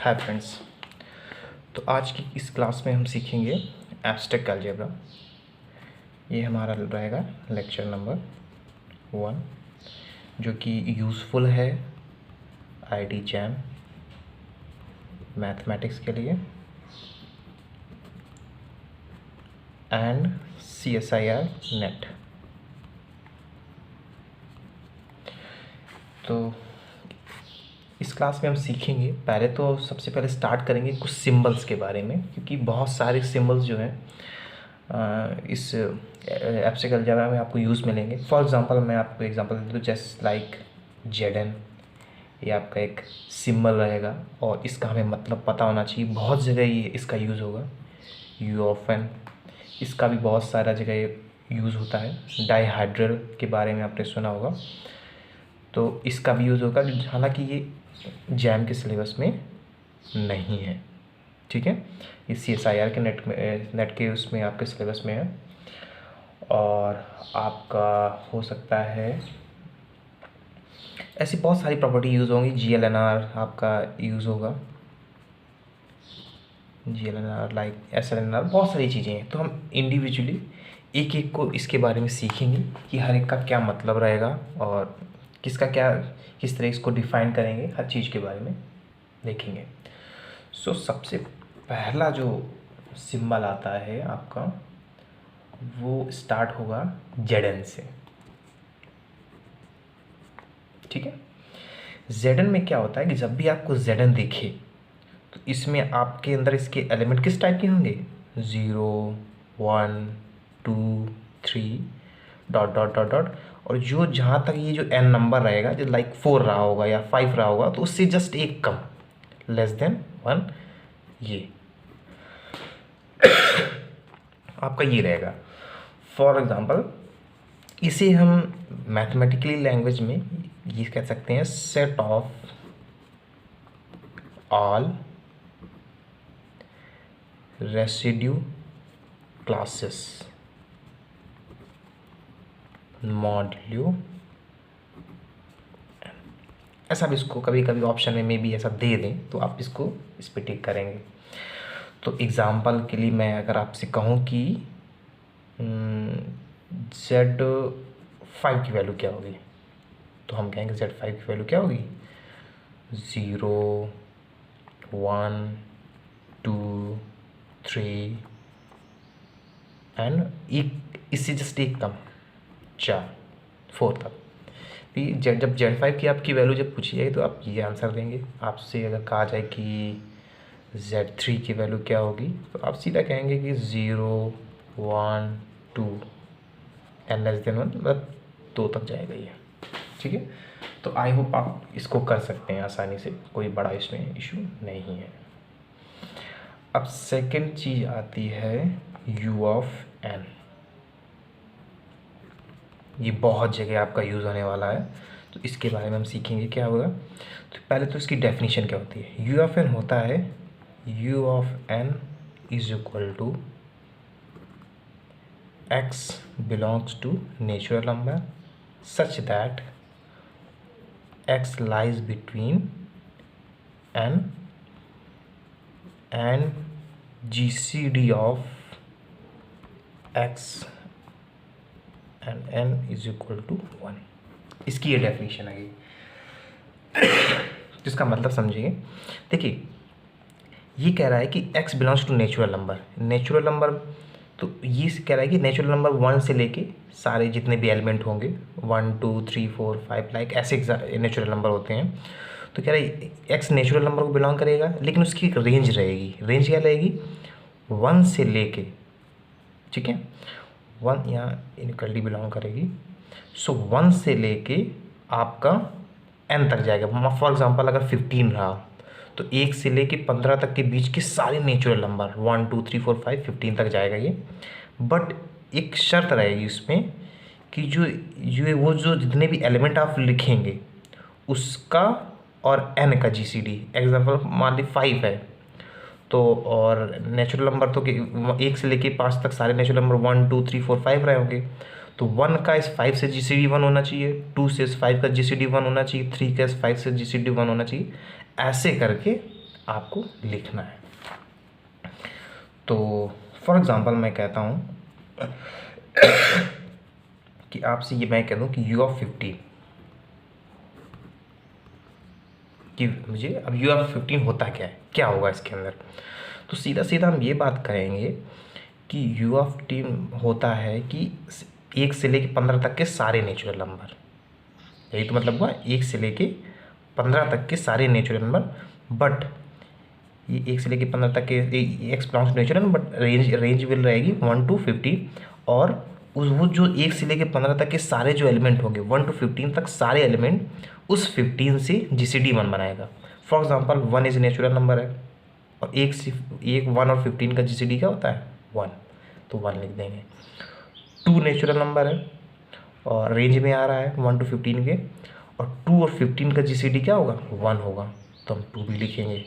Hi friends. तो आज की इस क्लास में हम सीखेंगे एब्स्ट्रैक्ट अलजेब्रा। ये हमारा रहेगा लेक्चर नंबर 1, जो कि यूज़फुल है आईआईटी जैम मैथमेटिक्स के लिए एंड CSIR नेट। तो इस क्लास में हम सीखेंगे, पहले तो सबसे पहले स्टार्ट करेंगे कुछ सिंबल्स के बारे में, क्योंकि बहुत सारे सिंबल्स जो हैं इस एब्स्ट्रैक्ट अलजेब्रा में आपको यूज़ मिलेंगे। फॉर एग्जांपल मैं आपको एग्जांपल दे दूँ, जस्ट लाइक ZN, ये आपका एक सिंबल रहेगा और इसका हमें मतलब पता होना चाहिए। बहुत जगह ये इसका यूज़ होगा। U ऑफ N, इसका भी बहुत सारा जगह यूज़ होता है। डाइहाइड्रल के बारे में आपने सुना होगा, तो इसका भी यूज़ होगा, हालांकि ये जैम के सिलेबस में नहीं है। ठीक है, ये CSIR के नेट के उसमें आपके सिलेबस में है। और आपका हो सकता है ऐसी बहुत सारी प्रॉपर्टी यूज़ होंगी। GLNR आपका यूज़ होगा, GLNR लाइक SLNR, बहुत सारी चीज़ें हैं। तो हम इंडिविजुअली एक एक को इसके बारे में सीखेंगे कि हर एक का क्या मतलब रहेगा और किसका क्या, किस तरह इसको डिफ़ाइन करेंगे, हर चीज़ के बारे में देखेंगे। सो सबसे पहला जो सिंबल आता है आपका, वो स्टार्ट होगा ZN से। ठीक है, ZN में क्या होता है कि जब भी आपको ZN दिखे तो इसमें आपके अंदर इसके एलिमेंट किस टाइप के होंगे, 0 1 2 3 डॉट डॉट डॉट डॉट। और जो जहाँ तक ये जो n नंबर रहेगा, जो लाइक 4 रहा होगा या 5 रहा होगा, तो उससे जस्ट एक कम, लेस देन 1, ये आपका ये रहेगा। फॉर एग्जांपल इसे हम मैथमेटिकली लैंग्वेज में ये कह सकते हैं set of all residue classes modulo. ऐसा भी इसको कभी कभी ऑप्शन में भी ऐसा दे दें तो आप इसको इस पर टिक करेंगे। तो एग्ज़ाम्पल के लिए मैं अगर आपसे कहूँ कि Z5 की वैल्यू क्या होगी, तो हम कहेंगे Z5 की वैल्यू क्या होगी, 0 1 2 3 एंड एक इससे जस्ट एक कम 4 4 तक। जब Z5 की आपकी वैल्यू जब पूछी जाएगी तो आप ये आंसर देंगे। आपसे अगर कहा जाए कि Z3 की वैल्यू क्या होगी, तो आप सीधा कहेंगे कि 0 1 2 एंड लेस देन 1, मतलब 2 तक जाएगा ये। ठीक है, तो आई होप आप इसको कर सकते हैं आसानी से, कोई बड़ा इसमें इशू नहीं है। अब सेकंड चीज़ आती है U ऑफ N। ये बहुत जगह आपका यूज़ होने वाला है, तो इसके बारे में हम सीखेंगे क्या होगा। तो पहले तो इसकी डेफिनेशन क्या होती है। U ऑफ N होता है U of N is equal to X belongs to natural number such that X lies between N and GCD of X and N is equal to 1। इसकी ये डेफिनेशन है। जिसका मतलब समझिए, देखिए ये कह रहा है कि X belongs to natural number. Natural number तो ये कह रहा है कि नेचुरल नंबर 1 से लेके सारे जितने भी एलिमेंट होंगे 1 2 3 4 5 लाइक ऐसे नेचुरल नंबर होते हैं। तो कह रहा है X नेचुरल नंबर को बिलोंग करेगा, लेकिन उसकी एक रेंज रहेगी। रेंज क्या रहेगी, 1 से लेके, ठीक है, 1 यहाँ इनक्वलिटी बिलोंग करेगी। सो 1 से लेके आपका n तक जाएगा। फॉर एग्जांपल अगर 15 रहा तो 1 से लेके 15 तक के बीच के सारे नेचुरल नंबर 1 2 3 4 5 15 तक जाएगा ये। बट एक शर्त रहेगी इसमें कि जो जितने भी एलिमेंट आप लिखेंगे उसका और n का GCD, एग्जांपल मान ली 5 है तो, और नेचुरल नंबर तो 1 से लेके 5 तक सारे नेचुरल नंबर 1 2 3 4 5 रहे होंगे, तो 1 का इस 5 से GCD 1 होना चाहिए, 2 से इस 5 का GCD 1 होना चाहिए, 3 का इस 5 से GCD 1 होना चाहिए। ऐसे करके आपको लिखना है। तो फॉर एग्ज़ाम्पल मैं कहता हूँ कि आपसे ये मैं कह दूँ कि U(15) कि मुझे अब U(15) होता क्या है, क्या होगा इसके अंदर। तो सीधा सीधा हम ये बात करेंगे कि U(15) होता है कि 1 से लेके 15 तक के सारे नेचुरल नंबर, यही तो मतलब हुआ 1 से लेके 15 तक के सारे नेचुरल नंबर। बट ये 1 से लेके 15 तक के x belongs to natural, but range will रहेगी 1 to 15। और वो जो 1 से लेके 15 तक के सारे जो एलिमेंट होंगे 1 to 15 तक सारे एलिमेंट उस 15 से GCD 1 बनाएगा। For example 1 is natural number है और एक 1 और 15 का GCD क्या होता है 1, तो 1 लिख देंगे। 2 नेचुरल नंबर है और रेंज में आ रहा है 1 to 15 के, और 2 और 15 का GCD क्या होगा 1 होगा, तो हम 2 भी लिखेंगे।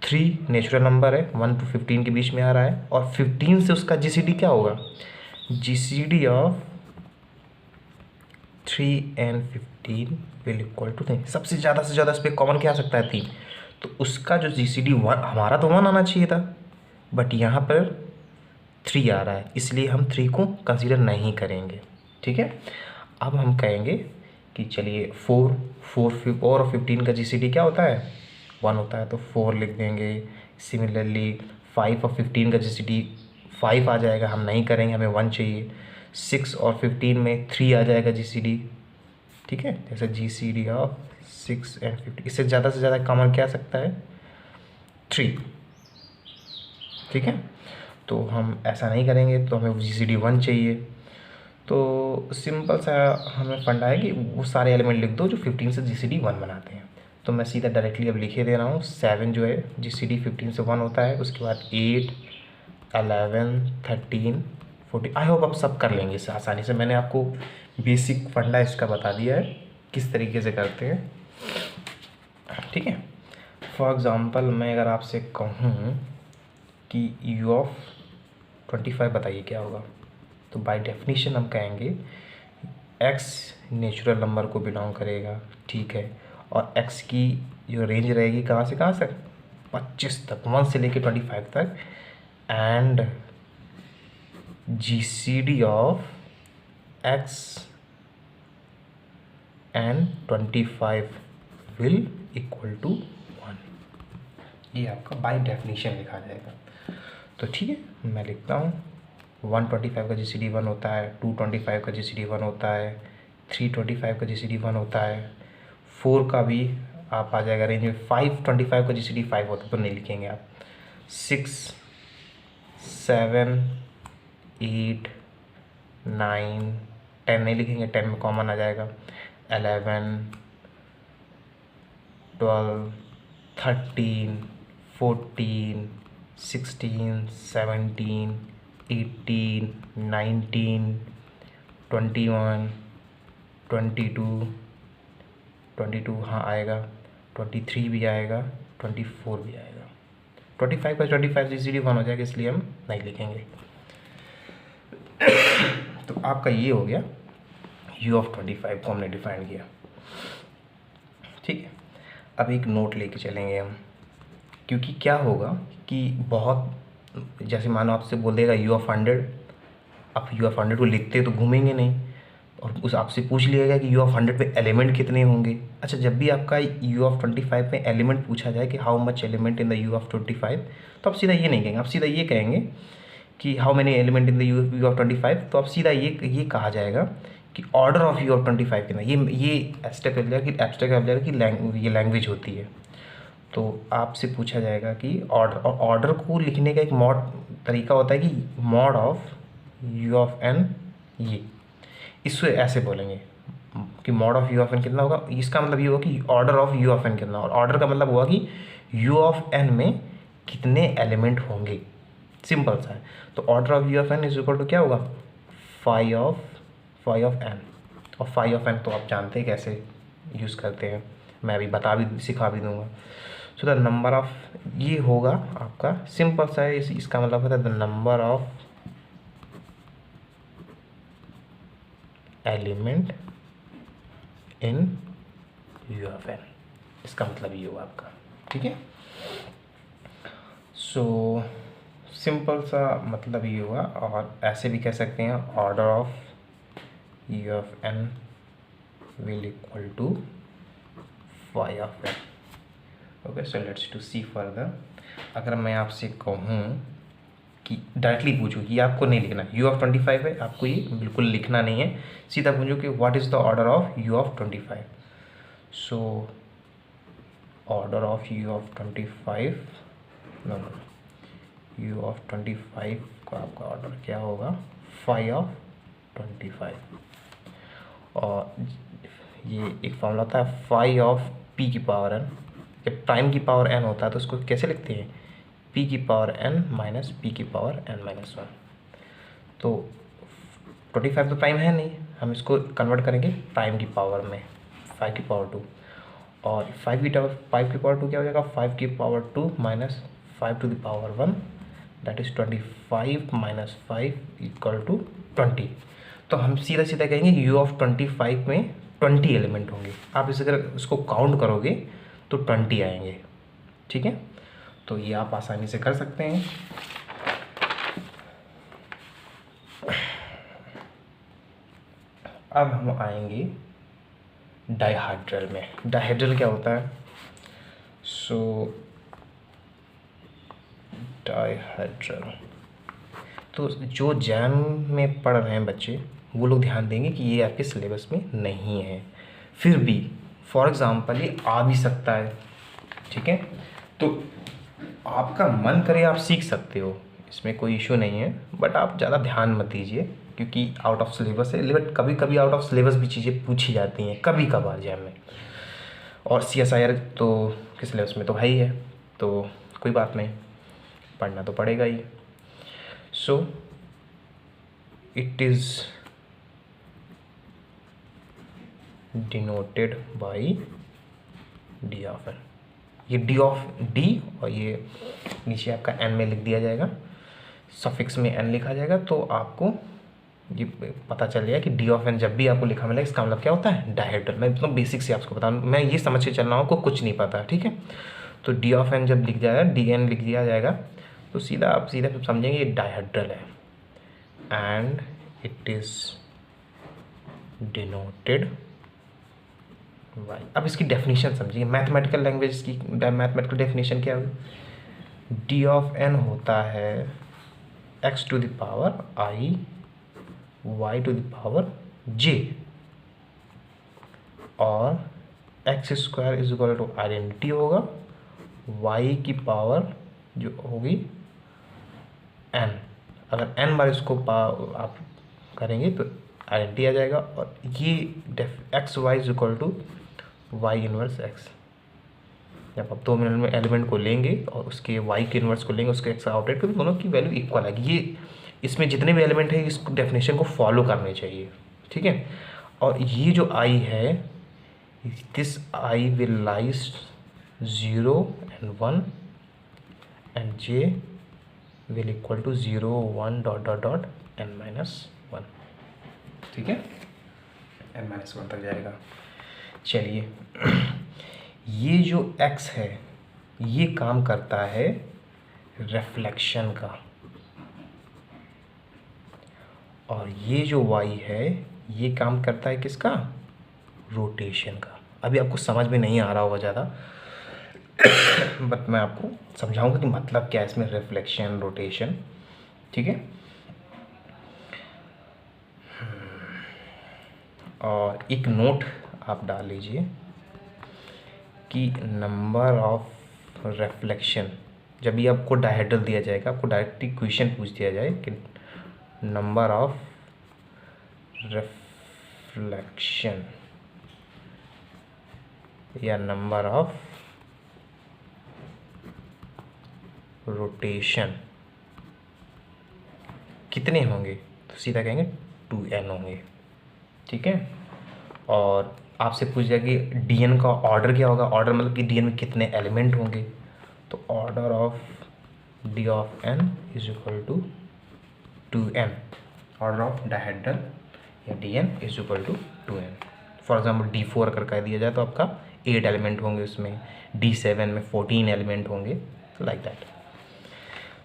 3 नेचुरल नंबर है 1 to 15 के बीच में आ रहा है और 15 से उसका GCD क्या होगा, GCD of 3 and 15 will equal to 3। सबसे ज़्यादा से ज़्यादा इस पर कॉमन क्या आ सकता है 3, तो उसका जो GCD 1, हमारा तो 1 आना चाहिए था बट यहाँ पर 3 आ रहा है, इसलिए हम 3 को कंसीडर नहीं करेंगे। ठीक है, अब हम कहेंगे कि चलिए 4 और 15 का GCD क्या होता है 1 होता है, तो 4 लिख देंगे। सिमिलरली 5 और 15 का GCD 5 आ जाएगा, हम नहीं करेंगे, हमें 1 चाहिए। 6 और 15 में 3 आ जाएगा GCD। ठीक है, जैसे GCD ऑफ 6 and 15, इससे ज़्यादा से ज़्यादा कॉमन क्या आ सकता है 3। ठीक है, तो हम ऐसा नहीं करेंगे, तो हमें GCD 1 चाहिए। तो सिंपल सा हमें फंडा है कि वो सारे एलिमेंट लिख दो जो 15 से GCD 1 बनाते हैं। तो मैं सीधा डायरेक्टली अब लिखे दे रहा हूँ। 7 जो है GCD 15 से 1 होता है, उसके बाद 8, 11, 13, 14। आई होप आप सब कर लेंगे इसे आसानी से, मैंने आपको बेसिक फंडा इसका बता दिया है किस तरीके से करते हैं। ठीक है, फॉर एग्ज़ाम्पल मैं अगर आपसे कहूँ कि U(25) बताइए क्या होगा, तो बाय डेफिनेशन हम कहेंगे x नेचुरल नंबर को बिलोंग करेगा। ठीक है, और x की जो रेंज रहेगी कहाँ से कहाँ तक 25 तक, 1 से लेके 25 तक, and GCD of x and 25 will equal to 1। ये आपका बाय डेफिनेशन लिखा जाएगा। तो ठीक है, मैं लिखता हूँ 125 का GCD 1 होता है, 225 का GCD 1 होता है, 325 का GCD 1 होता है, 4 का भी आप आ जाएगा रेंज में, 525 का GCD 5 होता है तो नहीं लिखेंगे आप। 6, 7, 8, 9, 10 नहीं लिखेंगे, 10 में कॉमन आ जाएगा। 11, 12, 13, 14, 16, 17, 18, 19, 21, 22 हाँ आएगा, 23 भी आएगा, 24 भी आएगा। 25 का 25 GCD 1 हो जाएगा, इसलिए हम नहीं लिखेंगे। तो आपका ये हो गया U(25) को हमने डिफाइन किया। ठीक है, अब एक नोट लेके चलेंगे हम, क्योंकि क्या होगा कि बहुत जैसे मानो आपसे बोल देगा U(100), आप U(100) को लिखते तो घूमेंगे नहीं, और उस आपसे पूछ लिएगा कि U(100) पे एलिमेंट कितने होंगे। अच्छा, जब भी आपका U(25) पे एलिमेंट पूछा जाए कि how much element in the U(25), तो आप सीधा ये नहीं कहेंगे, आप सीधा ये कहेंगे कि how many element in the U(25), तो आप सीधा ये कहा जाएगा कि ऑर्डर ऑफ U(25) कितना। ये एब्स्ट्रैक्ट हो जाएगा कि ये लैंग्वेज होती है। तो आपसे पूछा जाएगा कि ऑर्डर, और ऑर्डर को लिखने का एक मॉड तरीका होता है कि मॉड ऑफ U(n), ये इससे ऐसे बोलेंगे कि मॉड ऑफ U(n) कितना होगा। इसका मतलब ये होगा कि ऑर्डर ऑफ U(n) कितना, और ऑर्डर का मतलब हुआ कि U(n) में कितने एलिमेंट होंगे, सिंपल सा है। तो order of U(n) is equal to क्या होगा फाई ऑफ n, और फाई ऑफ n तो आप जानते हैं कैसे यूज़ करते हैं, मैं अभी सिखा भी दूंगा। सो द नंबर ऑफ, ये होगा आपका सिंपल सा है, इसका मतलब होता है the number of element in U(n), इसका मतलब ये हुआ आपका। ठीक है। सो सिंपल सा मतलब ये हुआ। और ऐसे भी कह सकते हैं order of u of n will equal to phi of n. Okay, so let's to see further. अगर मैं आपसे कहूँ कि डायरेक्टली पूछूँ, ये आपको नहीं लिखना, u ऑफ 25 है, आपको ये बिल्कुल लिखना नहीं है, सीधा पूछूँ कि what is the order of u of 25। So order of u of 25, no u of 25 का आपका ऑर्डर क्या होगा, फाई ऑफ 25। और ये एक फॉर्मूला होता है फाई ऑफ p की पावर n। जब प्राइम की पावर n होता है तो उसको कैसे लिखते हैं, p की पावर n माइनस p की पावर n माइनस 1। तो 25 तो प्राइम है नहीं, हम इसको कन्वर्ट करेंगे प्राइम की पावर में, 5 की पावर 2। और 5 की पावर 2 क्या हो जाएगा, 5 की power 2 minus 5 to the power 1, that is 25 minus 5 equal to 20। तो हम सीधा सीधा कहेंगे u ऑफ 25 में 20 एलिमेंट होंगे। आप इसे अगर उसको काउंट करोगे तो 20 आएंगे। ठीक है, तो ये आप आसानी से कर सकते हैं। अब हम आएंगे डाइहाइड्रल में। डाइहाइड्रल क्या होता है, सो डाइहाइड्रल, तो जो जैम में पढ़ रहे हैं बच्चे वो लोग ध्यान देंगे कि ये आपके सिलेबस में नहीं है, फिर भी फॉर एग्ज़ाम्पल ये आ भी सकता है। ठीक है, तो आपका मन करे आप सीख सकते हो, इसमें कोई इशू नहीं है, बट आप ज़्यादा ध्यान मत दीजिए क्योंकि आउट ऑफ सिलेबस है। बट कभी कभी आउट ऑफ सिलेबस भी चीज़ें पूछी जाती हैं कभी कभार जैम में, और CSIR तो किस सिलेबस में तो है ही है, तो कोई बात नहीं, पढ़ना तो पड़ेगा ही। So it is denoted by D of N. ये डी ऑफ डी और ये नीचे आपका एन में लिख दिया जाएगा, सफिक्स में एन लिखा जाएगा, तो आपको ये पता चल गया कि डी ऑफ एन जब भी आपको लिखा मिलेगा इसका मतलब क्या होता है, डायहेड्रल। मैं एकदम बेसिक से आपको बताऊँ, मैं ये समझ के चल रहा हूँ, आपको कुछ नहीं पता। ठीक है, तो डी ऑफ एन जब लिख जाएगा, डी एन लिख दिया जाएगा, तो सीधा आप सीधा समझेंगे ये डायहेड्रल है, and it is denoted by. अब इसकी डेफिनेशन समझिए, मैथमेटिकल लैंग्वेज की मैथमेटिकल डेफिनेशन क्या होगी, डी ऑफ एन होता है X to the power I Y to the power J, और X square is equal to identity होगा, वाई की पावर जो होगी एन, अगर एन बार इसको आप करेंगे तो आइडेंटिटी आ जाएगा। और ये x y is equal to y inverse x. जब आप दो मिनट में एलिमेंट को लेंगे और उसके वाई के इनवर्स को लेंगे, उसके एक्स आउटरेट को, तो दोनों की वैल्यू इक्वल आएगी। ये इसमें जितने भी एलिमेंट है इस डेफिनेशन को फॉलो करने चाहिए। ठीक है, और ये जो आई है, this I will lies 0 and 1 and j will equal to 0 1 dot dot dot n minus 1। ठीक है, n minus 1 तक जाएगा। चलिए, ये जो x है ये काम करता है रिफ्लेक्शन का, और ये जो y है ये काम करता है किसका, रोटेशन का। अभी आपको समझ में नहीं आ रहा होगा ज़्यादा, बट मैं आपको समझाऊंगा कि मतलब क्या है इसमें रिफ्लेक्शन रोटेशन। ठीक है, और एक नोट आप डाल लीजिए कि नंबर ऑफ रिफ्लेक्शन, जब भी आपको डायहेड्रल दिया जाएगा, आपको डायरेक्टली क्वेश्चन पूछ दिया जाए कि नंबर ऑफ रिफ्लेक्शन या नंबर ऑफ रोटेशन कितने होंगे, तो सीधा कहेंगे 2n होंगे। ठीक है, और आपसे पूछ जाए कि dn का ऑर्डर क्या होगा, ऑर्डर मतलब कि dn में कितने एलिमेंट होंगे, तो order of d of n is equal to 2n, order of dihedral या dn is equal to 2n। For example D4 अगर कह दिया जाए तो आपका 8 एलिमेंट होंगे उसमें, D7 में 14 एलिमेंट होंगे, लाइक दैट।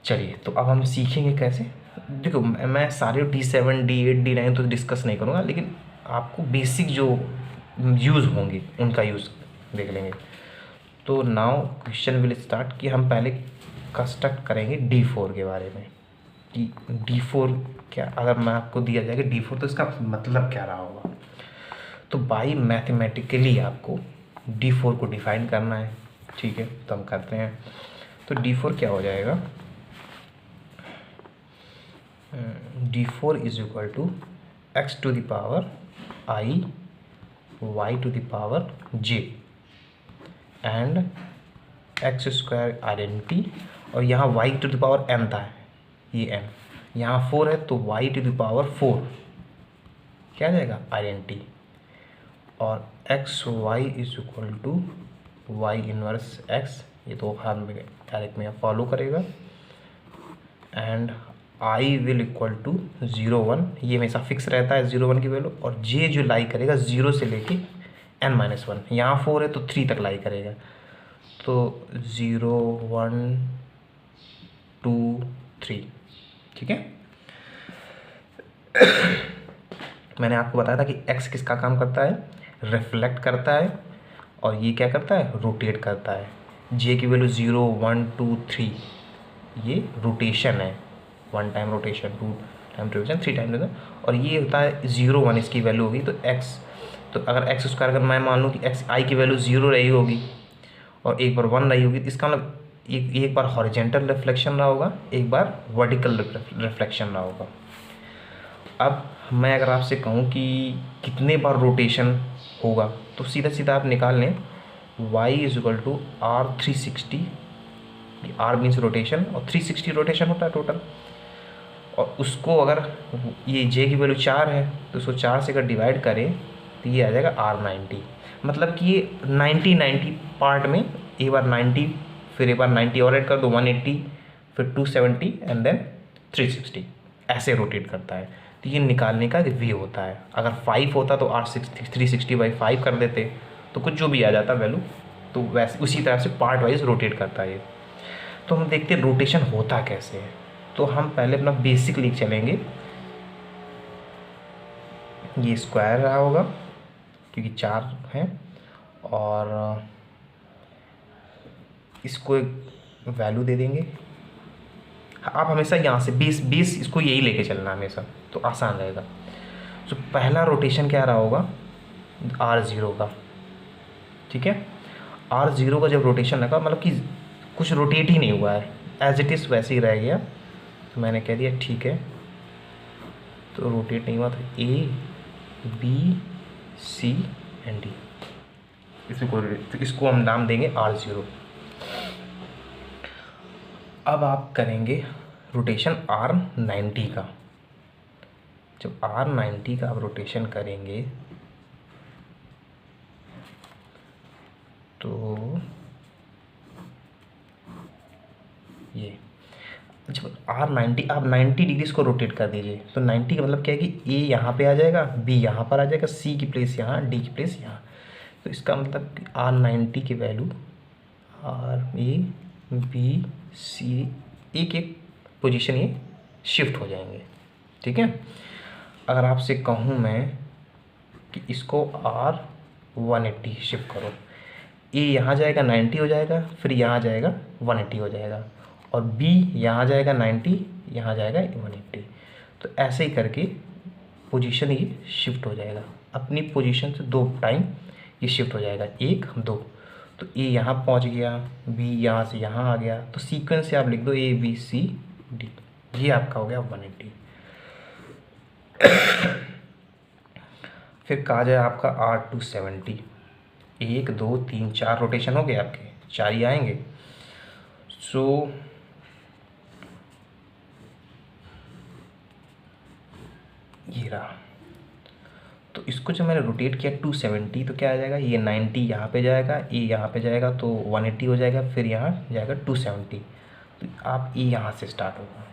चलिए तो अब हम सीखेंगे कैसे। देखो मैं सारे D7 D8 D9 तो डिस्कस नहीं करूँगा, लेकिन आपको बेसिक जो यूज़ होंगे उनका यूज़ देख लेंगे। तो नाउ क्वेश्चन विल स्टार्ट कि हम पहले कंस्ट्रक्ट करेंगे D4 के बारे में कि D4 क्या, अगर मैं आपको दिया जाएगा D4 तो इसका मतलब क्या रहा होगा। तो बाई मैथमेटिकली आपको D4 को डिफाइन करना है, ठीक है, तो हम करते हैं। तो D4 क्या हो जाएगा, D4 is equal to x to the power I y to the power j and x square identity, और यहाँ y to the power m था, ये m, यहाँ 4 है तो y टू द पावर 4 क्या आ जाएगा आइडेंटिटी, और x y is equal to y inverse x, ये तो हम डायरेक्ट में फॉलो करेगा, and I will equal to 0 1, ये हमेशा फिक्स रहता है 0 1 की वैल्यू, और जे जो लाई करेगा 0 से लेके n-1, यहाँ 4 है तो 3 तक लाई करेगा, तो 0 1 2 3, ठीक है। मैंने आपको बताया था कि x किसका काम करता है, रिफ्लेक्ट करता है, और ये क्या करता है, रोटेट करता है। j की वैल्यू 0 1 2 3, ये रोटेशन है, 1 time rotation, 2 time rotation, 3 time rotation, और ये होता है 0 1 इसकी वैल्यू होगी। तो x, तो अगर एक्स स्क्वायर, अगर मैं मान लूँ कि एक्स आई की वैल्यू 0 रही होगी और एक बार 1 रही होगी, तो इसका मतलब एक बार हॉरिजेंटल रिफ्लेक्शन रहा होगा, एक बार वर्टिकल रिफ्लेक्शन रहा होगा। अब मैं अगर आपसे कहूँ कि कितने बार रोटेशन होगा, तो सीधा सीधा आप निकाल लें, y is equal to R360, R means rotation, और 360 रोटेशन होता है टोटल, और उसको अगर ये j की वैल्यू 4 है तो उसको 4 से अगर डिवाइड करें तो ये आ जाएगा R90, मतलब कि ये 90 पार्ट में एक बार 90, फिर एक बार 90 और ऐड कर दो 180, फिर 270 एंड देन 360, ऐसे रोटेट करता है। तो ये निकालने का वे होता है। अगर 5 होता तो R360/5 कर देते तो कुछ जो भी आ जाता वैल्यू, तो वैसे उसी तरह से पार्ट वाइज रोटेट करता है ये। तो हम देखते हैं रोटेशन होता कैसे है। तो हम पहले अपना बेसिक लिख चलेंगे, ये स्क्वायर रहा होगा क्योंकि 4 है, और इसको एक वैल्यू दे देंगे। आप हमेशा यहाँ से बेस इसको यही लेके चलना हमेशा, तो आसान रहेगा। तो पहला रोटेशन क्या रहा होगा, R0 का, ठीक है। R0 का जब रोटेशन लगा, मतलब कि कुछ रोटेट ही नहीं हुआ है, एज इट इज़ वैसे ही रह गया, तो मैंने कह दिया ठीक है। तो रोटेट नहीं हुआ, तो A B C and D, इसको हम नाम देंगे R0। अब आप करेंगे रोटेशन R90 का। जब R90 का आप रोटेशन करेंगे तो ये, जब R90 आप 90 डिग्री को रोटेट कर दीजिए, तो 90 का मतलब क्या है कि A यहाँ पे आ जाएगा, B यहाँ पर आ जाएगा, C की प्लेस यहाँ, D की प्लेस यहाँ। तो इसका मतलब R90 की वैल्यू A B C एक एक पोजीशन ये शिफ्ट हो जाएंगे, ठीक है। अगर आपसे कहूँ मैं कि इसको R180 शिफ्ट करो, A यहाँ जाएगा 90 हो जाएगा, फिर यहाँ जाएगा 180 हो जाएगा, और B यहाँ जाएगा 90, यहाँ जाएगा 180। तो ऐसे ही करके पोजीशन ये शिफ्ट हो जाएगा, अपनी पोजीशन से 2 टाइम ये शिफ्ट हो जाएगा, 1 2। तो A यहाँ पहुँच गया, B यहाँ से यहाँ आ गया, तो सीक्वेंस से आप लिख दो A B C D, ये आपका हो गया 180। फिर कहा जाए आपका R270, 1 2 3 4 रोटेशन हो गए आपके, 4 ही आएंगे। सो ये रहा। तो इसको जब मैंने रोटेट किया 270, तो क्या आ जाएगा, ये 90 यहाँ पे जाएगा, ए यहाँ पे जाएगा तो 180 हो जाएगा, फिर यहाँ जाएगा 270। तो आप ए यहाँ से स्टार्ट होगा,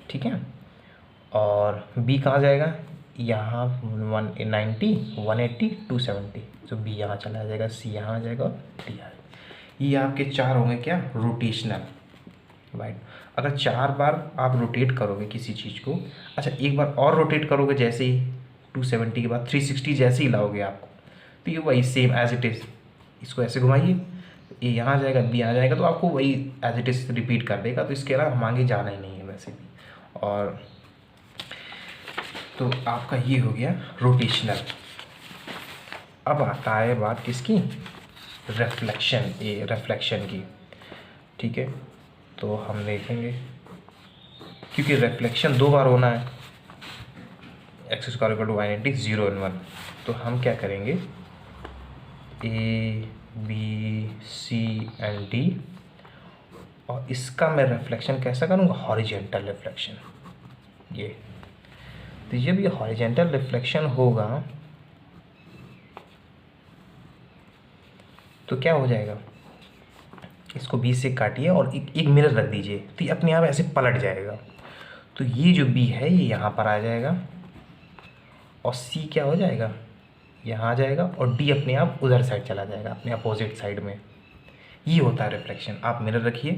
ठीक है। और बी कहाँ जाएगा, यहाँ 190, 180, 270, तो बी यहाँ चला जाएगा, सी यहाँ आ जाएगा और डी आ जाएगा। ये आपके चार होंगे क्या, रोटेशनल, राइट। अगर 4 बार आप रोटेट करोगे किसी चीज़ को, अच्छा एक बार और रोटेट करोगे, जैसे ही 270 के बाद 360 जैसे ही लाओगे आपको, तो ये वही सेम एज इट इज़, इसको ऐसे घुमाइए, ए यहाँ आ जाएगा, बी आ जाएगा, तो आपको वही एज इट इज़ रिपीट कर देगा। तो इसके अलावा हम आगे जाना ही नहीं है वैसे भी। और तो आपका ये हो गया रोटेशनल। अब आता है बात किसकी, रिफ्लेक्शन, ये रिफ्लेक्शन की, ठीक है। तो हम देखेंगे, क्योंकि रिफ्लेक्शन 2 बार होना है, एक्स स्क्वायर इक्वल टू 180, 0 और 1, तो हम क्या करेंगे, a b c and d, और इसका मैं रिफ्लेक्शन कैसा करूँगा, हॉरिजेंटल रिफ्लेक्शन। ये तो जब ये हॉरिजेंटल रिफ्लेक्शन होगा तो क्या हो जाएगा, इसको बी से काटिए और एक मिरर रख दीजिए, तो ये अपने आप ऐसे पलट जाएगा। तो ये जो बी है ये यहाँ पर आ जाएगा, और सी क्या हो जाएगा, यहाँ आ जाएगा, और डी अपने आप उधर साइड चला जाएगा, अपने अपोजिट साइड में। ये होता है रिफ्लेक्शन। आप मिरर रखिए,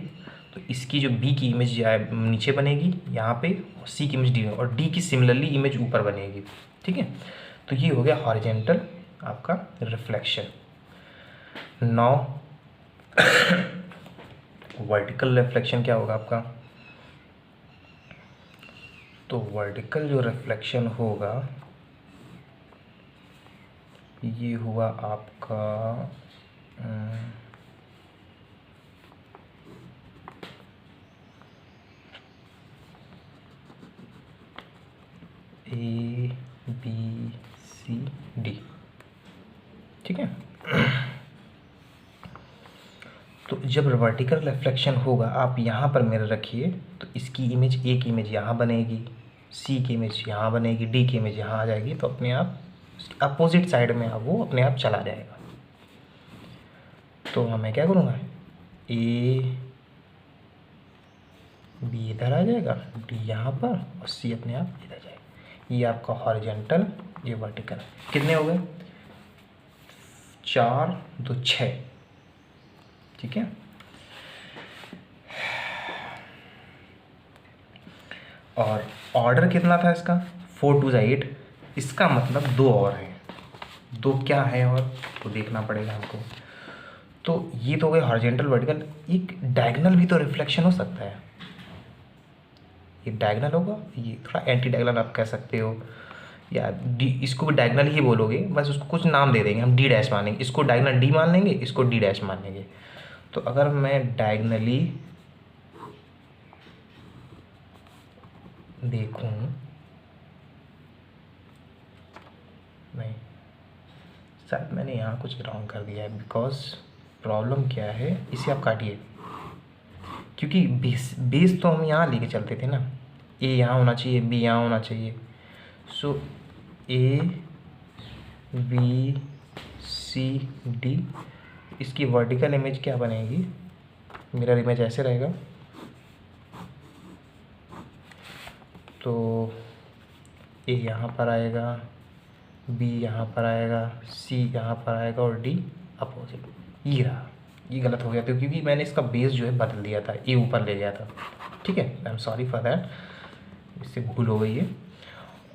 तो इसकी जो बी की इमेज नीचे बनेगी यहाँ पे, और सी की इमेज डी में, और डी की सिमिलरली इमेज ऊपर बनेगी, ठीक है। तो ये हो गया हॉरिजेंटल आपका रिफ्लेक्शन। नाउ वर्टिकल रिफ्लेक्शन क्या होगा आपका, तो वर्टिकल जो रिफ्लेक्शन होगा ये हुआ आपका ए बी सी डी, ठीक है। तो जब वर्टिकल रिफ्लेक्शन होगा, आप यहाँ पर मिरर रखिए, तो इसकी इमेज, एक इमेज यहाँ बनेगी, सी की इमेज यहाँ बनेगी, डी की इमेज यहाँ आ जाएगी, तो अपने आप अपोजिट साइड में आप वो अपने आप चला जाएगा। तो मैं क्या करूँगा, ए बी इधर आ जाएगा, डी यहाँ पर, और सी अपने आप इधर जाएगा। ये आपका हॉरिजेंटल, ये वर्टिकल। कितने हो गए, 4 2 6, ठीक है। और ऑर्डर कितना था इसका, 4 2 8, इसका मतलब 2 और हैं, 2 क्या है और तो देखना पड़ेगा हमको। तो ये तो हो गए हॉरिजेंटल वर्टिकल। एक डायगोनल भी तो रिफ्लेक्शन हो सकता है, ये डायगोनल होगा, ये थोड़ा एंटी डायगोनल आप कह सकते हो, या डी, इसको भी डायगोनल ही बोलोगे, बस उसको कुछ नाम दे देंगे हम, डी डैश मानेंगे, इसको डायगोनल डी मान लेंगे, इसको डी डैश मान लेंगे। तो अगर मैं डायगोनली देखूं, नहीं शायद मैंने यहाँ कुछ रॉन्ग कर दिया है, बिकॉज प्रॉब्लम क्या है, इसे आप काटिए, क्योंकि बेस तो हम यहाँ लेके चलते थे ना, ए यहाँ होना चाहिए, बी यहाँ होना चाहिए। सो ए बी सी डी, इसकी वर्टिकल इमेज क्या बनेगी, मिरर इमेज ऐसे रहेगा, तो ए यहाँ पर आएगा, बी यहाँ पर आएगा, सी यहाँ पर आएगा, और डी अपोजिट। ये रहा, ये गलत हो गया था क्योंकि मैंने इसका बेस जो है बदल दिया था, ए ऊपर ले गया था, ठीक है। I am sorry for that, इससे भूल हो गई है।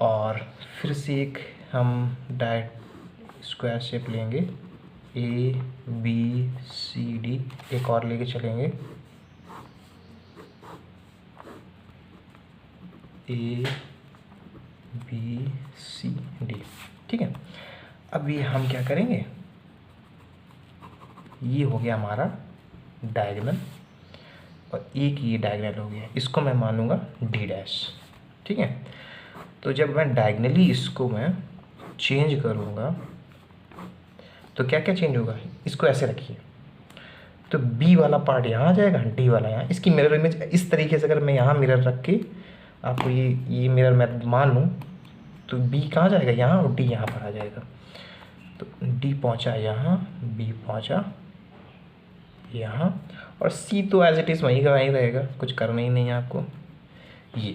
और फिर से एक हम स्क्वायर शेप लेंगे, ए बी सी डी, एक और लेके चलेंगे, ए बी सी डी, ठीक है। अब ये हम क्या करेंगे, ये हो गया हमारा डायगोनल, और एक ये डायगोनल हो गया, इसको मैं मानूंगा डी डैश, ठीक है। तो जब मैं डायगोनली इसको मैं चेंज करूँगा तो क्या क्या चेंज होगा, इसको ऐसे रखिए, तो बी वाला पार्ट यहाँ आ जाएगा, डी वाला यहाँ। इसकी मिरर इमेज इस तरीके से, अगर मैं यहाँ मिरर रख के आपको ये मिरर मैं मान लूँ, तो बी कहाँ जाएगा, यहाँ, और डी यहाँ पर आ जाएगा। तो डी पहुँचा यहाँ, बी पहुँचा यहाँ, और सी तो एज इट इज़ वहीं का वहीं रहेगा, कुछ करना ही नहीं है आपको। ये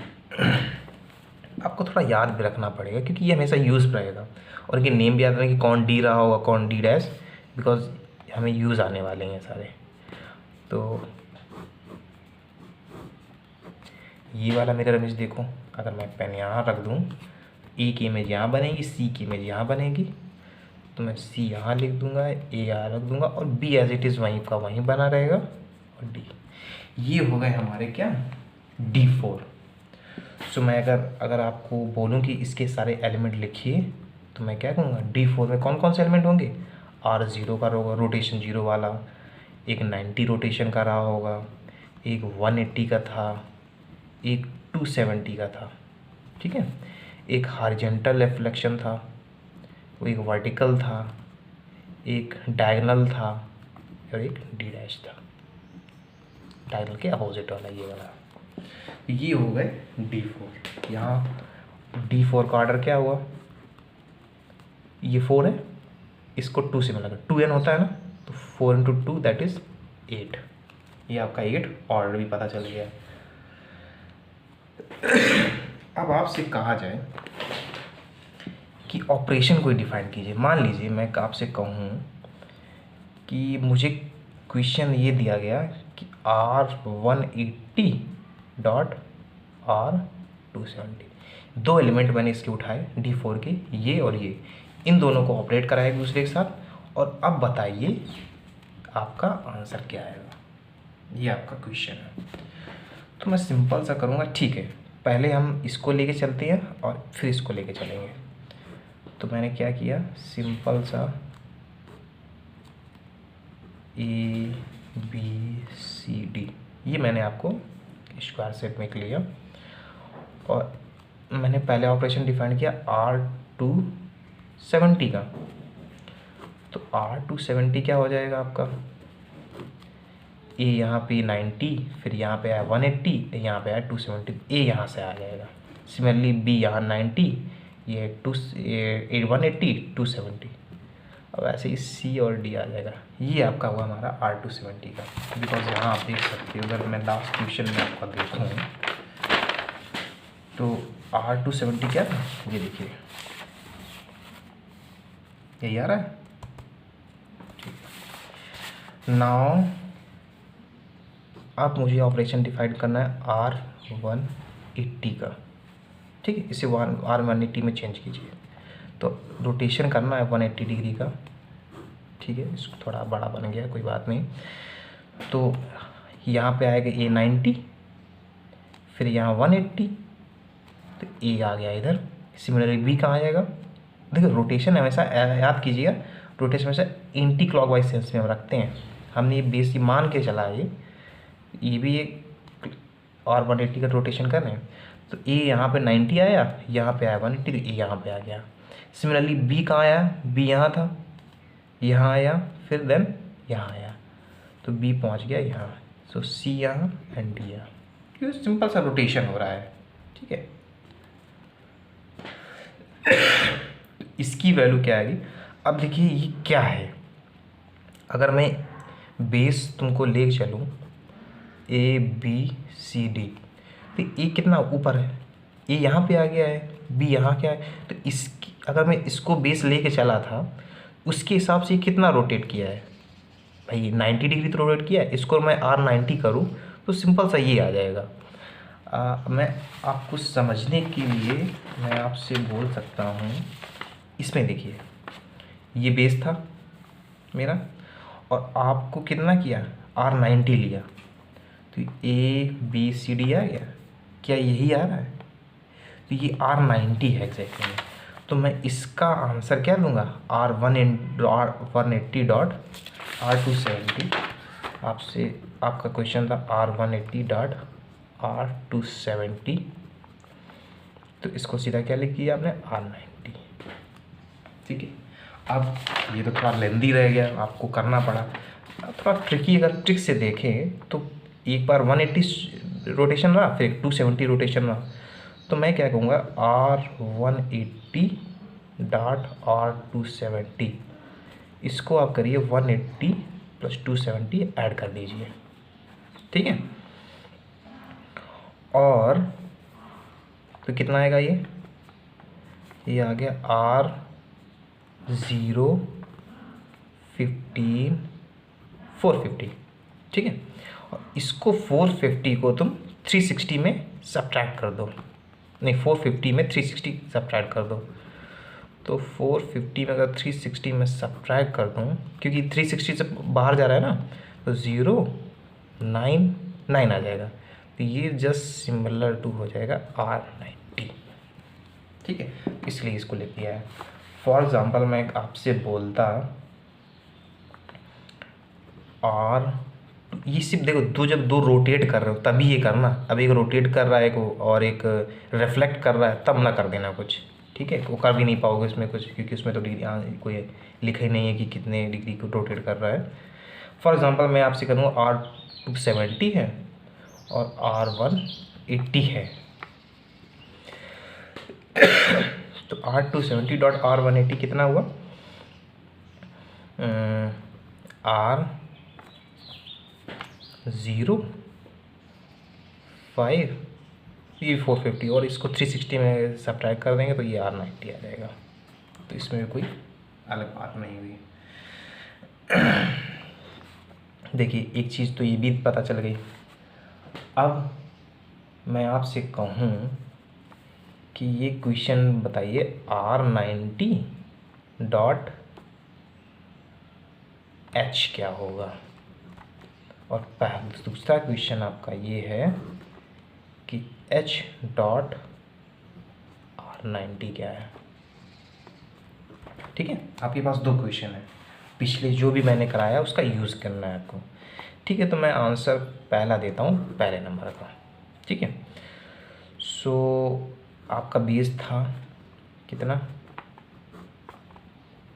आपको थोड़ा याद भी रखना पड़ेगा क्योंकि ये हमेशा यूज़ रहेगा, और इनके नेम भी याद रखें कि कौन डी रहा होगा कौन डी डैश, बिकॉज हमें यूज़ आने वाले हैं सारे। तो ये वाला मेरा रमेश देखो, अगर मैं पेन यहाँ रख दूँ, ए की इमेज यहाँ बनेगी, सी की इमेज यहाँ बनेगी, तो मैं सी यहाँ लिख दूँगा, ए यहाँ रख दूँगा, और बी एज इट इज़ वहीं का वहीं बना रहेगा, और डी। ये हो गए हमारे क्या, D4। सो मैं अगर आपको बोलूँ कि इसके सारे एलिमेंट लिखिए, तो मैं क्या कहूँगा, D4 में कौन कौन से एलिमेंट होंगे, R0 का होगा रोटेशन 0 वाला, एक 90 रोटेशन का रहा होगा, एक 180 का था, एक 270 का था, ठीक है, एक हॉरिजॉन्टल रिफ्लेक्शन था, वो एक वर्टिकल था, एक डायगोनल था, और एक डी डैश था, डायगोनल के अपोजिट वाला ये वाला। ये हो गए D4। यहाँ D4 का ऑर्डर क्या हुआ, ये 4 है, इसको 2 से मिला 2n होता है ना, तो 4 × 2 दैट इज़ 8। ये आपका 8 ऑर्डर भी पता चल गया। अब आपसे कहा जाए कि ऑपरेशन कोई डिफाइन कीजिए। मान लीजिए मैं आपसे कहूँ कि मुझे क्वेश्चन ये दिया गया कि R180 डॉट R270, दो एलिमेंट मैंने इसके उठाए D4 के, ये और ये, इन दोनों को ऑपरेट कराया एक दूसरे के साथ, और अब बताइए आपका आंसर क्या आएगा। ये आपका क्वेश्चन है। तो मैं सिंपल सा करूँगा, ठीक है, पहले हम इसको लेके चलते हैं और फिर इसको लेके चलेंगे। तो मैंने क्या किया, सिंपल सा ABCD, ये मैंने आपको स्क्वायर सेट में लिया, और मैंने पहले ऑपरेशन डिफाइन किया R270 का। तो R270 क्या हो जाएगा आपका, ए यहाँ पे 90, फिर यहाँ पे आया 180, यहाँ पे आया 270, ए यहाँ से आ जाएगा। सिमिलरली बी यहाँ 90, ये 180, 270, अब ऐसे ही सी और डी आ जाएगा। ये आपका हुआ हमारा R270 का। बिकॉज यहाँ आप देख सकते हो, अगर मैं लास्ट क्वेश्चन में आपका देखूँ तो R270 क्या था, ये देखिए यही आ रहा है। नाउ अब मुझे ऑपरेशन डिफाइन करना है R180 का, ठीक है, इसे R180 में चेंज कीजिए। तो रोटेशन करना है 180 डिग्री का, ठीक है, इसको थोड़ा बड़ा बन गया, कोई बात नहीं। तो यहाँ पे आएगा A 90, फिर यहाँ 180, तो A आ गया इधर। सिमिलरली B कहाँ जाएगा, देखिए रोटेशन हमेशा याद कीजिएगा, रोटेशन हमेशा एंटी क्लॉकवाइज सेंस में हम रखते हैं। हमने ये बेसिक मान के चला है, ये भी एक R180 का रोटेशन कर रहे हैं। तो A यहाँ पे 90 आया, यहाँ पे आया 180, तो A यहाँ पे आ गया। सिमिलरली B कहाँ आया, B यहाँ था, यहाँ आया, फिर देन यहाँ आया, तो B पहुँच गया यहाँ। सो C यहाँ एंड D यहाँ, क्योंकि सिंपल सा रोटेशन हो रहा है, ठीक है। इसकी वैल्यू क्या आएगी, अब देखिए ये क्या है, अगर मैं बेस तुमको ले चलूँ ABCD, तो ए कितना ऊपर है, ए यहाँ पे आ गया है, बी यहाँ क्या है, तो इसकी अगर मैं इसको बेस लेके चला था उसके हिसाब से कितना रोटेट किया है भाई, 90 डिग्री तो रोटेट किया है। इसको मैं R90 करूँ तो सिंपल सा ये आ जाएगा। मैं आपको समझने के लिए मैं आपसे बोल सकता हूँ, इसमें देखिए ये बेस था मेरा, और आपको कितना किया, R90 लिया, तो ABCD आ गया, क्या यही आ रहा है, तो ये R90 है एग्जैक्टली। तो मैं इसका आंसर क्या दूंगा, R180 डॉट R270। आपसे आपका क्वेश्चन था R180 डॉट R270, तो इसको सीधा क्या लिख दिया आपने, R90, ठीक है। अब ये तो थोड़ा लेंदी रह गया, आपको करना पड़ा, थोड़ा ट्रिकी। अगर ट्रिक से देखें तो एक बार 180 रोटेशन रहा, फिर 270 रोटेशन रहा, तो मैं क्या कहूँगा, R180 डॉट R270, इसको आप करिए 180 प्लस 270 ऐड कर दीजिए, ठीक है। और तो कितना आएगा ये आ गया R0 15 450, ठीक है। और इसको 450 को तुम 360 में सब्ट्रैक्ट कर दो, नहीं 450 में 360 सब्ट्रैक्ट कर दो। तो 450 में अगर 360 में सब्ट्रैक्ट कर दूँ, क्योंकि 360 से बाहर जा रहा है ना, तो 0 9 9 आ जाएगा। तो ये जस्ट सिमिलर टू हो जाएगा R90, ठीक है, इसलिए इसको ले लिया है। फॉर एग्ज़ाम्पल मैं आपसे बोलता और ये सिर्फ देखो जब दो रोटेट कर रहे हो तभी ये करना। अब एक रोटेट कर रहा है और एक रिफ्लेक्ट कर रहा है, तब ना कर देना कुछ, ठीक है। वो कर भी नहीं पाओगे इसमें कुछ, क्योंकि उसमें तो डिग्री कोई लिखा ही नहीं है कि कितने डिग्री को रोटेट कर रहा है। फॉर एग्ज़ाम्पल मैं आपसे कहूँगा R270 है और R180 है। तो R270 डॉट R180 कितना हुआ, R0 5, ये 450 और इसको 360 में सब्ट्रैक्ट कर देंगे तो ये R90 आ जाएगा। तो इसमें भी कोई अलग बात नहीं हुई। देखिए एक चीज़ तो ये भी पता चल गई। अब मैं आपसे कहूँ कि ये क्वेश्चन बताइए R90 डॉट H क्या होगा। और दूसरा क्वेश्चन आपका ये है कि H डॉट R90 क्या है, ठीक है। आपके पास दो क्वेश्चन है, पिछले जो भी मैंने कराया उसका यूज़ करना है आपको, ठीक है। तो मैं आंसर पहला देता हूँ, पहले नंबर का, ठीक है। सो आपका बेस था कितना,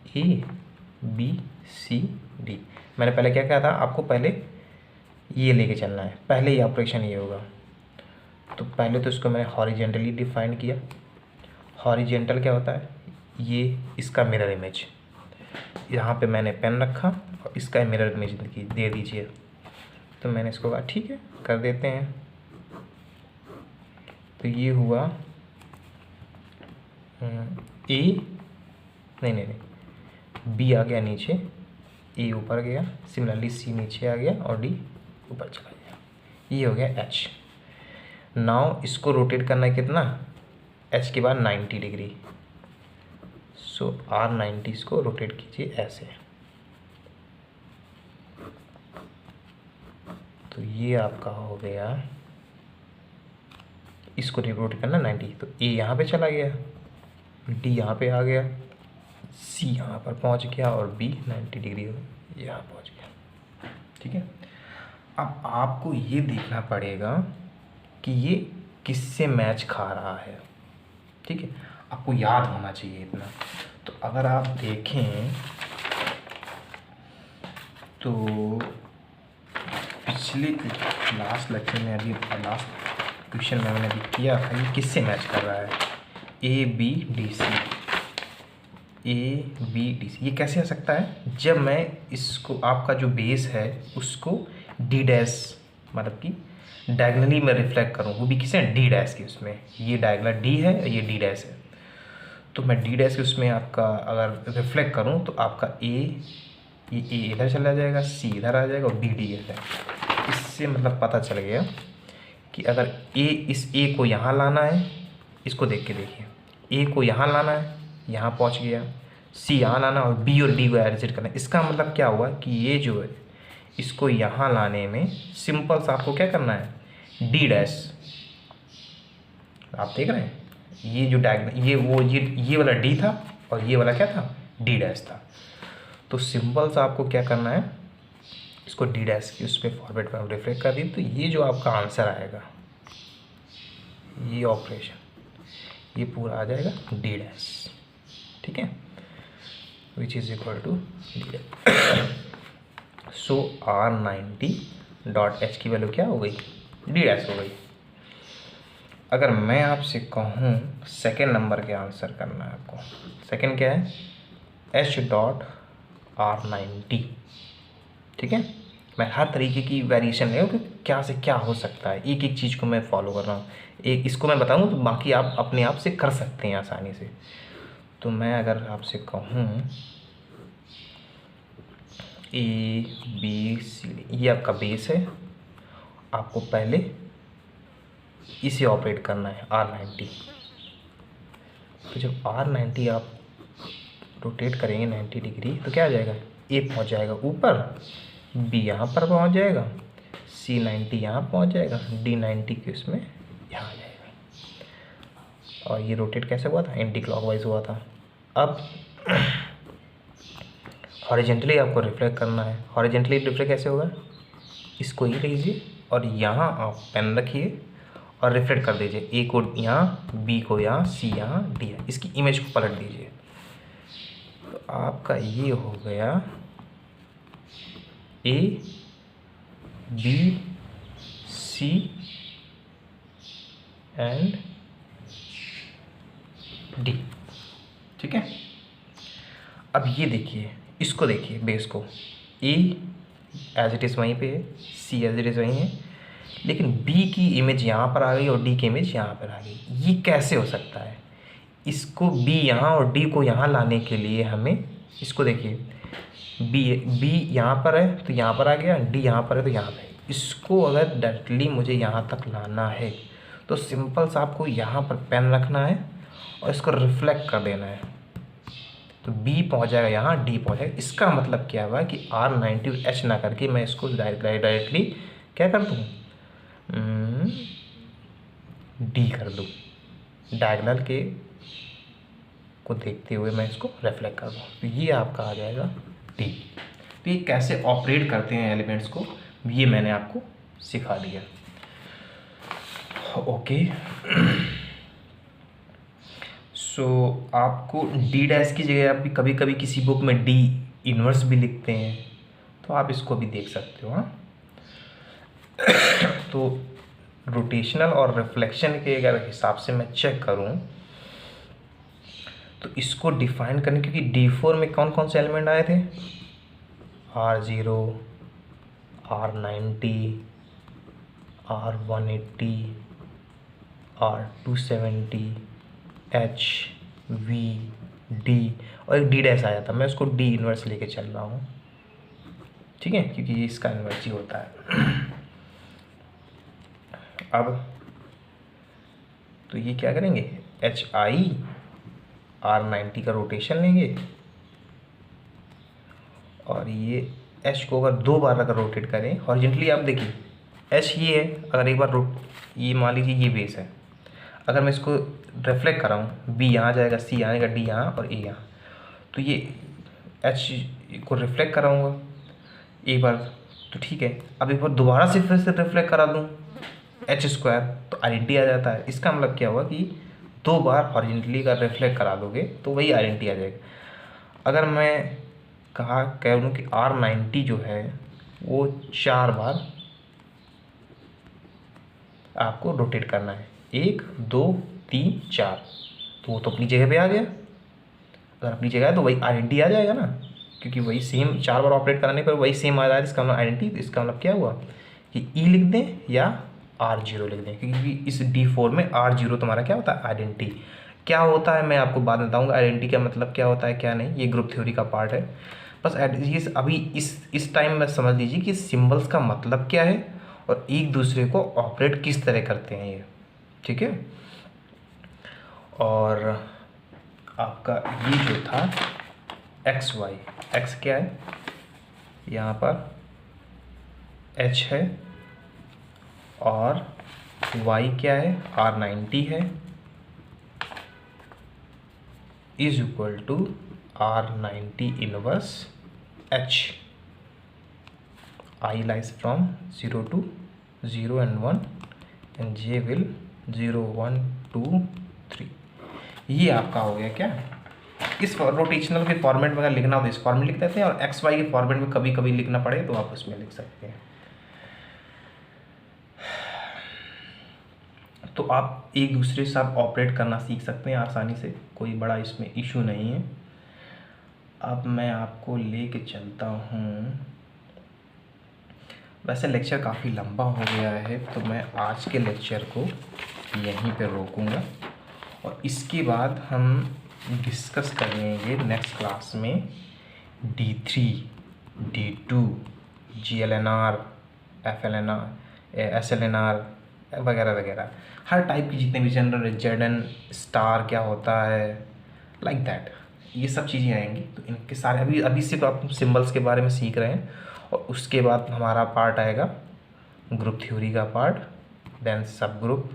ABCD। मैंने पहले क्या कहा था आपको, पहले ये लेके चलना है, पहले ही ऑपरेशन ये होगा। तो पहले तो इसको मैंने हॉरिजेंटली डिफाइन किया। हॉरिजेंटल क्या होता है, ये इसका मिरर इमेज, यहाँ पे मैंने पेन रखा और इसका मिरर इमेज दे दीजिए। तो मैंने इसको कहा ठीक है कर देते हैं। तो ये हुआ नहीं, B आ गया नीचे, A ऊपर गया, सिमिलरली C नीचे आ गया और D ऊपर चला गया। ये हो गया H। नाउ इसको रोटेट करना है कितना, H के बाद 90 डिग्री। सो R90 इसको रोटेट कीजिए ऐसे। तो ये आपका हो गया, इसको रोटेट करना 90। तो A यहाँ पे चला गया, D यहाँ पे आ गया, C यहाँ पर पहुँच गया और B 90 डिग्री यहाँ पहुँच गया, ठीक है। अब आपको ये देखना पड़ेगा कि ये किससे मैच खा रहा है, ठीक है। आपको याद होना चाहिए इतना। तो अगर आप देखें तो पिछले लास्ट लेक्चर में अभी लास्ट क्वेश्चन में मैंने अभी किया था, ये किससे मैच कर रहा है, ABDC। ये कैसे आ सकता है, जब मैं इसको आपका जो बेस है उसको D डैश मतलब कि डायगनली में रिफ्लेक्ट करूँ, वो भी किसे D डैश के उसमें, ये डायगनल D है ये D डैश है। तो मैं D डैश के उसमें आपका अगर रिफ्लेक्ट करूँ तो आपका ये A इधर चला जाएगा, C इधर आ जाएगा और B D इधर। इससे मतलब पता चल गया कि अगर इस A को यहाँ लाना है, इसको देख के देखिए, A को यहाँ लाना है, यहाँ पहुँच गया, C यहाँ लाना और B और D को एडजस्ट करना है। इसका मतलब क्या हुआ कि ये जो है इसको यहाँ लाने में सिंपल सा आपको क्या करना है, D डैश, आप देख रहे हैं ये जो डायगोनल ये वाला D था और ये वाला क्या था, D डैश था। तो सिंपल सा आपको क्या करना है, इसको D डैश की उस पर फॉरवर्ड पर रिफ्लेक्ट कर दी। तो ये जो आपका आंसर आएगा, ये ऑपरेशन ये पूरा आ जाएगा D डैश, ठीक है, which is equal to D dash. So R90 dot H की वैल्यू क्या हो गई, D डैश हो गई। अगर मैं आपसे कहूँ सेकेंड नंबर के आंसर करना है आपको, सेकेंड क्या है, H डॉट R90, ठीक है, मैं हर तरीके की वेरिएशन है कि क्या से क्या हो सकता है, एक एक चीज़ को मैं फॉलो कर रहा हूँ। एक इसको मैं बताऊँ तो बाकी आप अपने आप से कर सकते हैं आसानी से। तो मैं अगर आपसे कहूँ ABCD, ये आपका बेस है, आपको पहले इसे ऑपरेट करना है R90। तो जब R90 आप रोटेट करेंगे 90 डिग्री तो क्या आ जाएगा, A पहुंच जाएगा ऊपर, B यहाँ पर पहुंच जाएगा, C90 यहाँ पहुंच जाएगा, D90 के इसमें यहाँ आ जाएगा। और ये रोटेट कैसे हुआ था, एंटी क्लॉकवाइज हुआ था। अब हॉरिजेंटली आपको रिफ्लेक्ट करना है। हॉरिजेंटली रिफ्लेक्ट कैसे होगा, इसको ही लीजिए और यहाँ आप पेन रखिए और रिफ्लेक्ट कर दीजिए, ए को यहाँ, बी को यहाँ, सी यहाँ, डी यहाँ, इसकी इमेज को पलट दीजिए। तो आपका ये हो गया A B C and D, ठीक है। अब ये देखिए, इसको देखिए, बेस को, A एज इट इज़ वहीं पे है, C एज इट इज़ वहीं है, लेकिन B की इमेज यहाँ पर आ गई और D की इमेज यहाँ पर आ गई। ये कैसे हो सकता है, इसको B यहाँ और D को यहाँ लाने के लिए हमें, इसको देखिए, B यहाँ पर है तो यहाँ पर आ गया, D यहाँ पर है तो यहाँ पर है। इसको अगर डायरेक्टली मुझे यहाँ तक लाना है तो सिंपल सा आपको यहाँ पर पेन रखना है और इसको रिफ्लेक्ट कर देना है, तो B पहुँच जाएगा यहाँ, D पहुँच जाएगा। इसका मतलब क्या हुआ कि R90 H ना करके मैं इसको डायरेक्टली क्या कर दूँ, D कर दूँ, डायगोनल के को देखते हुए मैं इसको रिफ्लेक्ट कर दूँ, तो ये आपका आ जाएगा D। तो ये कैसे ऑपरेट करते हैं एलिमेंट्स को, ये मैंने आपको सिखा दिया। ओके, सो आपको D डैश की जगह आप कभी कभी किसी बुक में D इन्वर्स भी लिखते हैं, तो आप इसको भी देख सकते हो। हाँ, तो रोटेशनल और रिफ्लेक्शन के अगर हिसाब से मैं चेक करूं तो इसको डिफाइन करने, क्योंकि D4 में कौन कौन से एलिमेंट आए थे, R0, R90, R180, R270, H, V, D और एक D डैश आया था, मैं उसको D इन्वर्स लेके चल रहा हूँ, ठीक है, क्योंकि ये इसका इन्वर्स ही होता है। अब तो ये क्या करेंगे, HI R90 का रोटेशन लेंगे और ये H को अगर 2 बार अगर रोटेट करें हॉरिजेंटली, आप देखिए H ये है, अगर एक बार ये मान लीजिए ये बेस है, अगर मैं इसको रिफ्लेक्ट कराऊँ, B यहाँ जाएगा, C यहाँ जाएगा, D यहाँ और A यहाँ, तो ये H को रिफ्लेक्ट कराऊँगा एक बार तो ठीक है, अब एक बार दोबारा से फिर से रिफ्लेक्ट करा दूँ H² तो आइडेंटिटी आ जाता है। इसका मतलब क्या हुआ कि 2 बार हॉरिजेंटली का रिफ्लेक्ट करा दोगे तो वही आइडेंटिटी आ जाएगा। अगर मैं कह दूँ कि R90 जो है वो 4 बार आपको रोटेट करना है, 1 2 3 4, तो वो तो अपनी जगह पे आ गया। अगर अपनी जगह है तो वही आइडेंटिटी आ जाएगा ना, क्योंकि वही सेम 4 बार ऑपरेट कराने पर वही सेम आ रहा है, इसका मतलब आइडेंटिटी। तो इसका मतलब क्या हुआ कि E लिख दें या R0 लिख दें, क्योंकि इस D4 में R0 तुम्हारा क्या होता है, आइडेंटिटी। क्या होता है मैं आपको बाद में बताऊँगा, आइडेंटिटी का मतलब क्या होता है क्या नहीं, ये ग्रुप थ्योरी का पार्ट है। बस ये अभी इस टाइम में समझ लीजिए कि सिम्बल्स का मतलब क्या है और एक दूसरे को ऑपरेट किस तरह करते हैं ये, ठीक है। और आपका ये जो था XY, X क्या है, यहाँ पर H है और Y क्या है, R90 है, is equal to R90 inverse H। I lies from 0 to 0 and 1 and J will 0 1 2 3। ये आपका हो गया क्या, इस रोटेशनल के फॉर्मेट में अगर लिखना हो तो इस फॉर्मेट लिख देते हैं, और XY के फॉर्मेट में कभी कभी लिखना पड़े तो आप उसमें लिख सकते हैं। तो आप एक दूसरे से आप ऑपरेट करना सीख सकते हैं आसानी से, कोई बड़ा इसमें इशू नहीं है। अब मैं आपको लेके चलता हूँ वैसे लेक्चर काफ़ी लंबा हो गया है, तो मैं आज के लेक्चर को यहीं पे रोकूंगा और इसके बाद हम डिस्कस करेंगे नेक्स्ट क्लास में D3, D2, GLNR, FLNR, SLNR वगैरह वगैरह, हर टाइप की जितने भी जनरल ZN स्टार क्या होता है, लाइक दैट, ये सब चीज़ें आएंगी। तो इनके सारे अभी सिर्फ आप सिंबल्स के बारे में सीख रहे हैं, और उसके बाद हमारा पार्ट आएगा ग्रुप थ्योरी का पार्ट, देन सब ग्रुप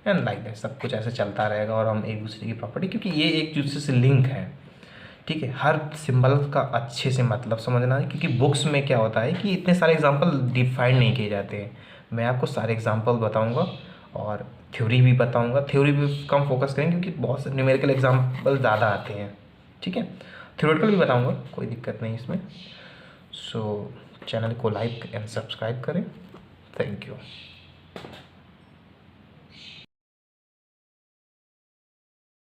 एंड लाइक दैट, सब कुछ ऐसे चलता रहेगा। और हम एक दूसरे की प्रॉपर्टी, क्योंकि ये एक दूसरे से लिंक है, ठीक है, हर सिंबल का अच्छे से मतलब समझना है, क्योंकि बुक्स में क्या होता है कि इतने सारे एग्जांपल डिफाइन नहीं किए जाते हैं। मैं आपको सारे एग्जांपल बताऊंगा और थ्योरी भी बताऊंगा। थ्योरी भी कम फोकस करेंगे क्योंकि बहुत से न्यूमेरिकल एग्जांपल ज़्यादा आते हैं, ठीक है। थ्योरेटिकल भी बताऊंगा, कोई दिक्कत नहीं इसमें। सो चैनल को लाइक एंड सब्सक्राइब करें। Thank you.